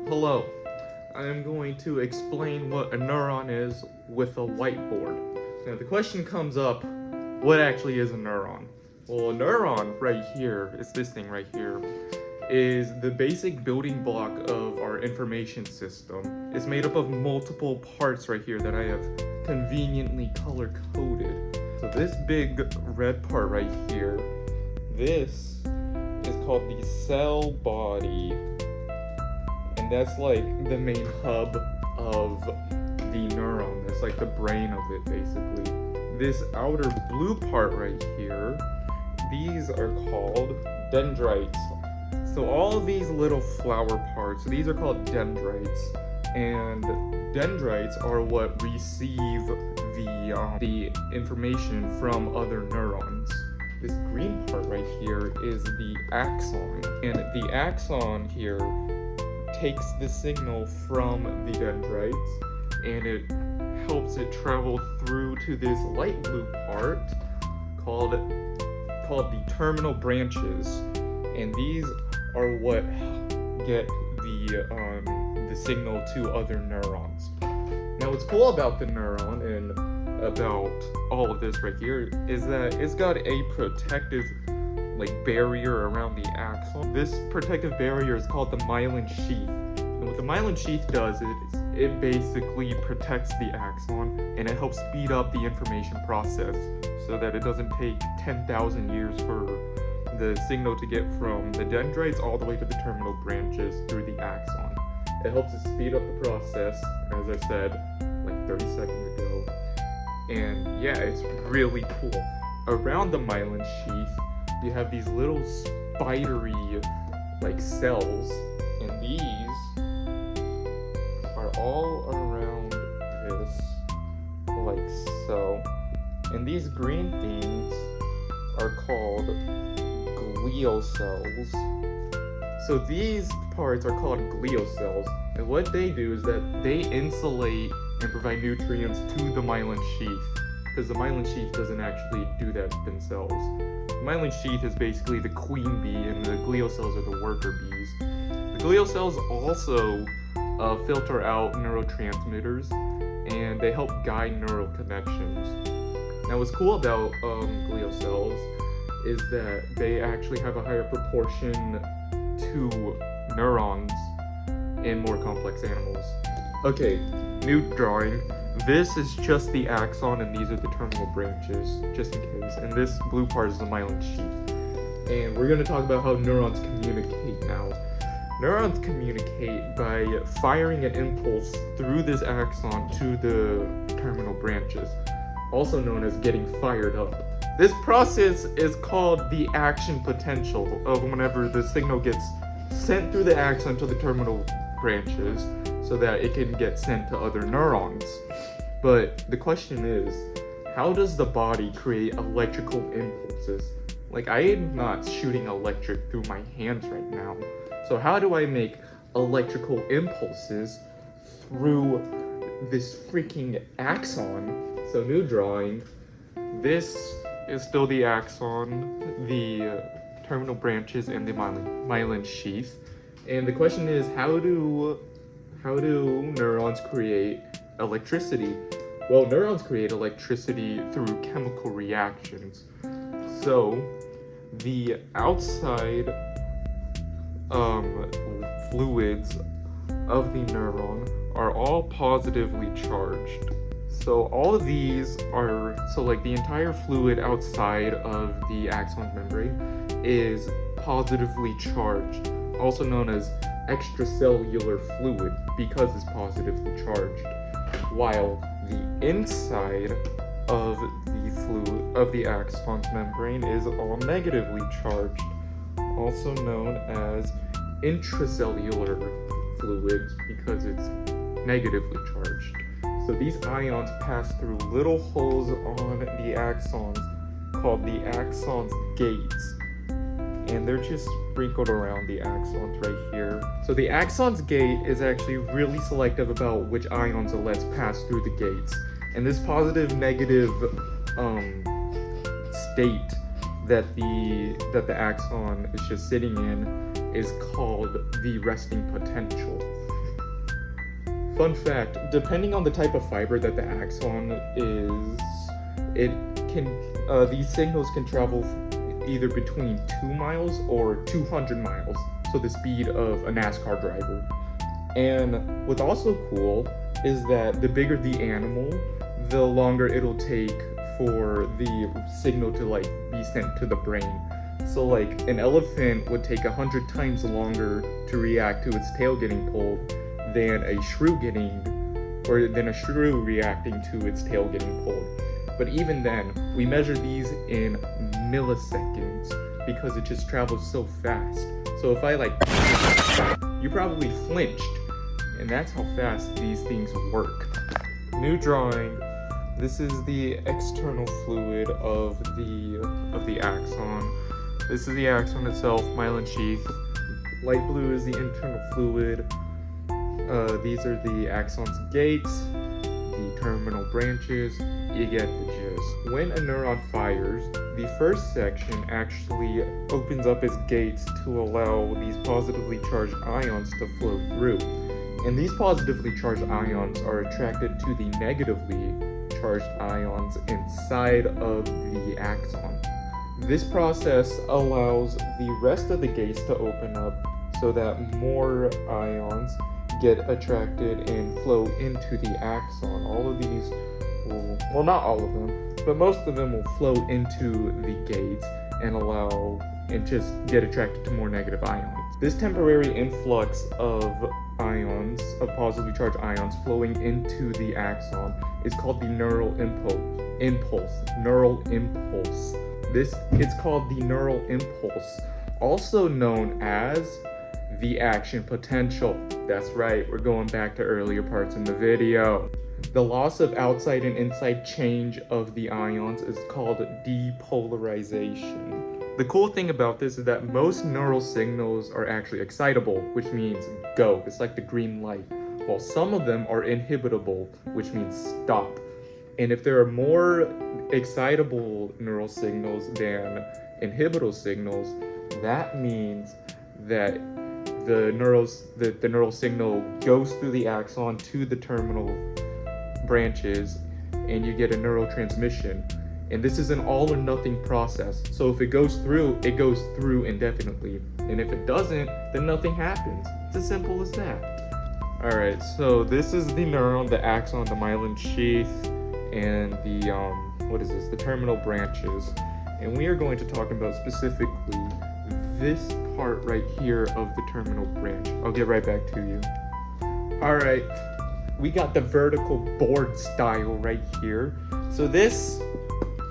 Hello, I am going to explain what a neuron is with a whiteboard. Now the question comes up, what actually is a neuron? Well, a neuron right here, it's this thing right here, is the basic building block of our information system. It's made up of multiple parts right here that I have conveniently color-coded. So this big red part right here, this is called the cell body. And that's like the main hub of the neuron. That's like the brain of it, basically. This outer blue part right here, these are called dendrites. So all of these little flower parts, these are called dendrites. And dendrites are what receive the information from other neurons. This green part right here is the axon. And the axon here takes the signal from the dendrites and it helps it travel through to this light blue part called the terminal branches, and these are what get the signal to other neurons. Now what's cool about the neuron and about all of this right here is that it's got a protective barrier around the axon. This protective barrier is called the myelin sheath. And what the myelin sheath does is it basically protects the axon and it helps speed up the information process so that it doesn't take 10,000 years for the signal to get from the dendrites all the way to the terminal branches through the axon. It helps it speed up the process, as I said, like 30 seconds ago. And yeah, it's really cool. Around the myelin sheath, you have these little spidery cells, and these are all around this like so. And these green things are called glial cells. So these parts are called glial cells, and what they do is that they insulate and provide nutrients to the myelin sheath, because the myelin sheath doesn't actually do that themselves. The myelin sheath is basically the queen bee, and the glial cells are the worker bees. The glial cells also filter out neurotransmitters, and they help guide neural connections. Now what's cool about glial cells is that they actually have a higher proportion to neurons in more complex animals. Okay, new drawing. This is just the axon and these are the terminal branches, just in case. And this blue part is the myelin sheath. And we're going to talk about how neurons communicate now. Neurons communicate by firing an impulse through this axon to the terminal branches, also known as getting fired up. This process is called the action potential of whenever the signal gets sent through the axon to the terminal branches so that it can get sent to other neurons. But the question is, how does the body create electrical impulses? I am not shooting electric through my hands right now. So how do I make electrical impulses through this freaking axon? So new drawing. This is still the axon, the terminal branches, and the myelin sheath. And the question is, how do neurons create electricity? Well, neurons create electricity through chemical reactions. So the outside fluids of the neuron are all positively charged. So all of these are, the entire fluid outside of the axon's membrane is positively charged, also known as extracellular fluid, because it's positively charged, while the inside of the axon's membrane is all negatively charged, also known as intracellular fluid, because it's negatively charged. So these ions pass through little holes on the axons called the axon's gates, and they're just sprinkled around the axons right here. So the axon's gate is actually really selective about which ions it lets pass through the gates, and this positive-negative state that the axon is just sitting in is called the resting potential. Fun fact, depending on the type of fiber that the axon is, these signals can travel either between 2 miles or 200 miles, so the speed of a NASCAR driver. And what's also cool is that the bigger the animal, the longer it'll take for the signal to like be sent to the brain. So like an elephant would take 100 times longer to react to its tail getting pulled than a shrew reacting to its tail getting pulled. But even then, we measure these in milliseconds because it just travels so fast. So if I like, you probably flinched, and that's how fast these things work. New drawing. This is the external fluid of the axon. This is the axon itself, myelin sheath. Light blue is the internal fluid. These are the axon's gates, the terminal branches. You get the gist. When a neuron fires, the first section actually opens up its gates to allow these positively charged ions to flow through. And these positively charged ions are attracted to the negatively charged ions inside of the axon. This process allows the rest of the gates to open up so that more ions get attracted and flow into the axon. All of these will, well, not all of them, but most of them will flow into the gates and just get attracted to more negative ions. This temporary influx of ions, of positively charged ions flowing into the axon is called the neural impulse. It's called the neural impulse, also known as the action potential. That's right, we're going back to earlier parts in the video. The loss of outside and inside change of the ions is called depolarization. The cool thing about this is that most neural signals are actually excitable, which means go. It's like the green light. While some of them are inhibitable, which means stop. And if there are more excitable neural signals than inhibitable signals, that means that the neural signal goes through the axon to the terminal branches, and you get a neurotransmission. And this is an all or nothing process. So if it goes through indefinitely. And if it doesn't, then nothing happens. It's as simple as that. Alright, so this is the neuron, the axon, the myelin sheath, and the terminal branches. And we are going to talk about specifically this part right here of the terminal branch. I'll get right back to you. Alright, we got the vertical board style right here. So this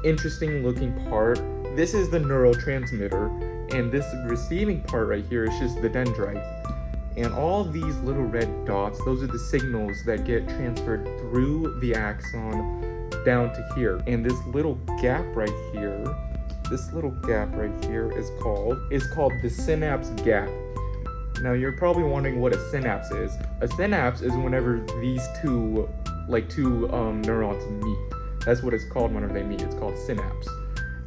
interesting looking part, this is the neurotransmitter, and this receiving part right here is just the dendrite. And all these little red dots, those are the signals that get transferred through the axon down to here. And this little gap right here is called the synapse gap. Now you're probably wondering what a synapse is. A synapse is whenever these two neurons meet. That's what it's called whenever they meet. It's called synapse.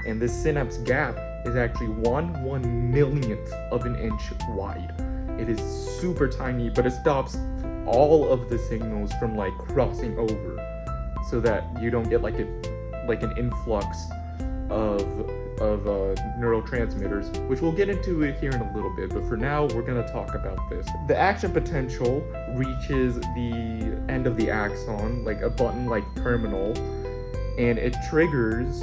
And this synapse gap is actually 1/1,000,000th of an inch wide. It is super tiny, but it stops all of the signals from like crossing over, so that you don't get like an influx of neurotransmitters, which we'll get into it here in a little bit. But for now, we're gonna talk about this. The action potential reaches the end of the axon, like a button-like terminal, and it triggers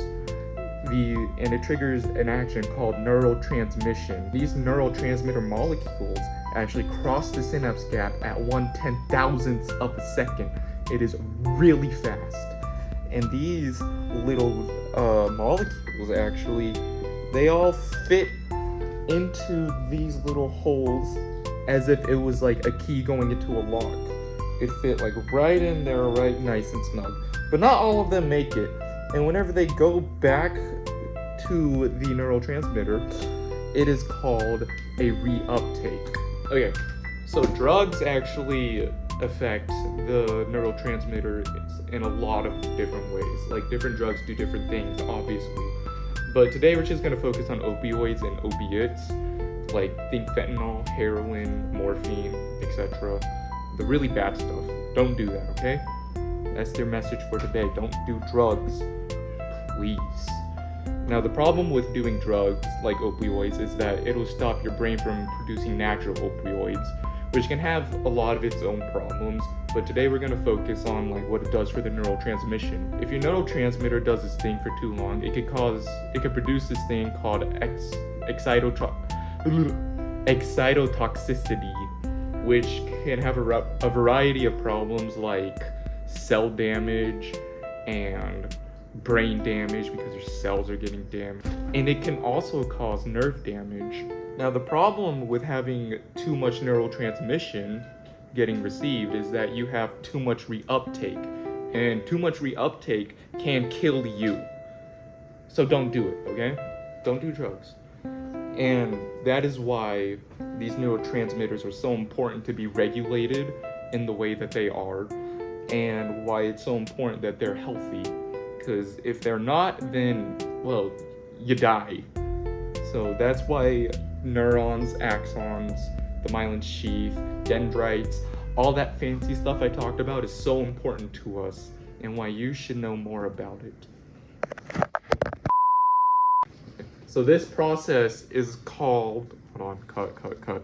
an action called neurotransmission. These neurotransmitter molecules actually cross the synapse gap at 1/10,000th of a second. It is really fast. And these little molecules actually, they all fit into these little holes as if it was like a key going into a lock. It fit like right in there, right nice and snug. But not all of them make it. And whenever they go back to the neurotransmitter, it is called a reuptake. Okay, so drugs actually affect the neurotransmitter in a lot of different ways. Like different drugs do different things, obviously. But today we're just gonna focus on opioids and opiates. Like think fentanyl, heroin, morphine, etc. The really bad stuff. Don't do that, okay? That's their message for today. Don't do drugs, please. Now, the problem with doing drugs like opioids is that it'll stop your brain from producing natural opioids, which can have a lot of its own problems. But today we're gonna focus on like what it does for the neurotransmission. If your neurotransmitter does this thing for too long, it could produce this thing called excitotoxicity, which can have a variety of problems like cell damage and brain damage because your cells are getting damaged. And it can also cause nerve damage. Now, the problem with having too much neurotransmission getting received is that you have too much reuptake. And too much reuptake can kill you. So don't do it, okay? Don't do drugs. And that is why these neurotransmitters are so important to be regulated in the way that they are, and why it's so important that they're healthy. Because if they're not, then, well, you die. So that's why neurons, axons, the myelin sheath, dendrites, all that fancy stuff I talked about is so important to us, and why you should know more about it. So this process is called, hold on, cut.